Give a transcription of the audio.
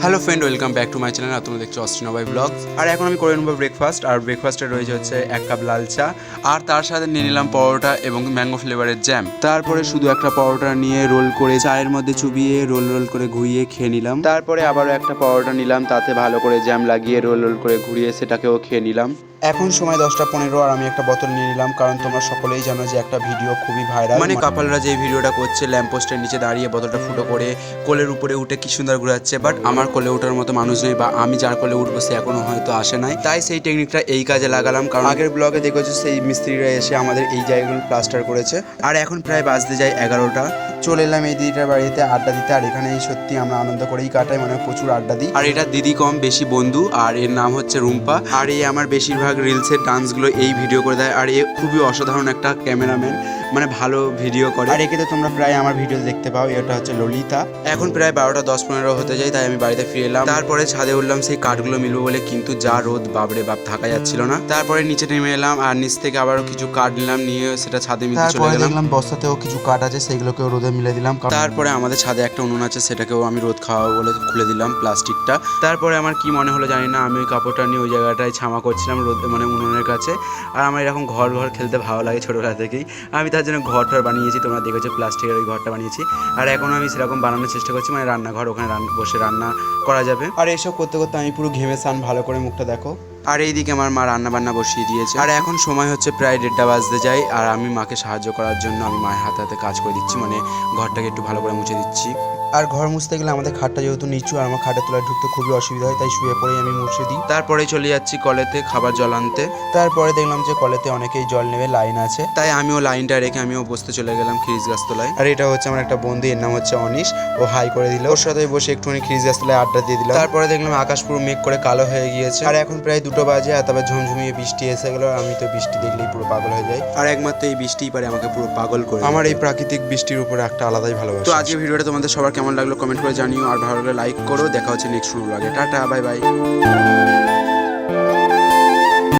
Hello friend, welcome back to my channel. আর তোমরা দেখছো অস্ট্রিন ভাই ব্লগ। আর এখন আমি করে নেবো ব্রেকফাস্ট। আর ব্রেকফাস্টে রয়েছে হচ্ছে 1 কাপ লাল চা, আর তার সাথে নিয়ে নিলাম পরোটা এবং ম্যাঙ্গো ফ্লেভারের জ্যাম। তারপরে শুধু একটা পরোটা নিয়ে রোল করে চায়ের মধ্যে চুবিয়ে রোল করে ঘুরিয়ে খেয়ে নিলাম। তারপরে আবারও একটা পরোটা নিলাম, তাতে ভালো করে জ্যাম লাগিয়ে রোল করে ঘুরিয়ে সেটাকেও খেয়ে নিলাম। এখন সময় 10:15 আর আমি একটা বোতল নিয়ে নিলাম, কারণ তোমরা সকলেই জানো যে একটা ভিডিও খুবই ভাইরাল, মানে কাপালরা যে ভিডিওটা করছে ল্যাম্পপোস্টের নিচে দাঁড়িয়ে বোতলটা ফুটো করে কোলের উপরে উঠে কি সুন্দর ঘুরাচ্ছে। বাট আমার কোলে ওঠার মতো মানুষ নেই, বা আমি যার কোলে উঠবো সে এখনো হয়তো আসে নাই। তাই সেই টেকনিকটা এই কাজে লাগালাম, কারণ আগের ব্লগে দেখেছো সেই মিস্ত্রিরা এসে আমাদের এই জায়গাগুলো প্লাস্টার করেছে। আর এখন প্রায় বাজতে যায় 11টা। চলে এলাম এই দিদিটার বাড়িতে আড্ডা দিতে। আর এখানে সত্যি আমরা আনন্দ করেই কাটাই, মানে প্রচুর আড্ডা দিই। আর এটা দিদি কম বেশি বন্ধু, আর এর নাম হচ্ছে রুম্পা। আর এই আমার বেশিরভাগ রিলসের ডান্সগুলো এই ভিডিও করে দেয়। আর এ খুবই অসাধারণ একটা ক্যামেরাম্যান, মানে ভালো ভিডিও করে। আর একে তো তোমরা প্রায় আমার ভিডিও দেখতে পাও। এটা হচ্ছে ললিতা। এখন প্রায় 12:10-15 হতে যায়, তাই আমি বাড়িতে ফিরে এলাম। তারপরে ছাদে উঠলাম সেই কাঠগুলো মিলবো বলে, কিন্তু যা রোদ, বাপরে বাপ, থাকা যাচ্ছিল না। তারপরে নিচে নেমে এলাম, আর নিচ থেকে আবারও কিছু কাঠ নিলাম, নিয়ে সেটা ছাদে মিলতে চলে গেলাম। দেখলাম বস্তাতেও কিছু কাঠ আছে, সেগুলোকেও রোদে মিলে দিলাম। তারপরে আমাদের ছাদে একটা উনুন আছে, সেটাকেও আমি রোদ খাওয়াবো বলে খুলে দিলাম প্লাস্টিকটা। তারপরে আমার কি মনে হলো জানি না, আমি ওই কাপড়টা নিয়ে ওই জায়গাটায় ছামা করছিলাম রোদ, মানে উনুনের কাছে। আর আমার এরকম ঘর খেলতে ভালো লাগে ছোটোবেলা থেকেই। আমি তার জন্য ঘরটা বানিয়েছি, তোমরা দেখেছো প্লাস্টিকের ওই ঘরটা বানিয়েছি। আর এখন আমি সেরকম বানানোর চেষ্টা করছি, মানে রান্নাঘর, ওখানে বসে রান্না করা যাবে। আর এইসব করতে করতে আমি পুরো ঘেমে স্নান, ভালো করে মুখটা দেখো। আর এইদিকে আমার মা রান্না বান্না বসিয়ে দিয়েছে। আর এখন সময় হচ্ছে প্রায় 1:30 বাজতে যায়। আর আমি মাকে সাহায্য করার জন্য আমি মায়ের হাতে হাতে কাজ করে দিচ্ছি, মানে ঘরটাকে একটু ভালো করে মুছে দিচ্ছি। আর ঘর মুছতে গেলে আমাদের খাটটা যেহেতু নিচু, আর আমার খাটের তলায় ঢুকতে খুবই অসুবিধা হয়, তাই শুয়ে পড়েই আমি মুছে দিই। তারপরে চলে যাচ্ছি কলেতে খাবার জল আনতে। তারপরে দেখলাম যে কলেতে অনেকেই জল নেবে, লাইন আছে, তাই আমিও লাইনটা রেখে আমিও বসতে চলে গেলাম খিরিজ গাছতলায়। আর এটা হচ্ছে আমার একটা বন্ধু, এর নাম হচ্ছে অনিশ। ও হাই করে দিল, ওর সাথে বসে একটুখানি খিরিজ গাছতলায় আড্ডা দিয়ে দিলাম। তারপরে দেখলাম আকাশ পুরো মেঘ করে কালো হয়ে গিয়েছে। আর এখন প্রায় 2টো বাজে, আর তারপর ঝমঝমিয়ে বৃষ্টি এসে গেল। আমি তো বৃষ্টি দেখলেই পুরো পাগল হয়ে যাই, আর একমাত্র এই বৃষ্টিই পারে আমাকে পুরো পাগল করে। আমার এই প্রাকৃতিক বৃষ্টির উপরে একটা আলাদাই ভালোবাসা। তো আজকের ভিডিওটা তোমাদের সবার কেমন লাগলো কমেন্ট করে জানিও, আর ভালো লাগলে লাইক করো। দেখা হচ্ছে নেক্সট ভিডিওতে। Tata, bye bye.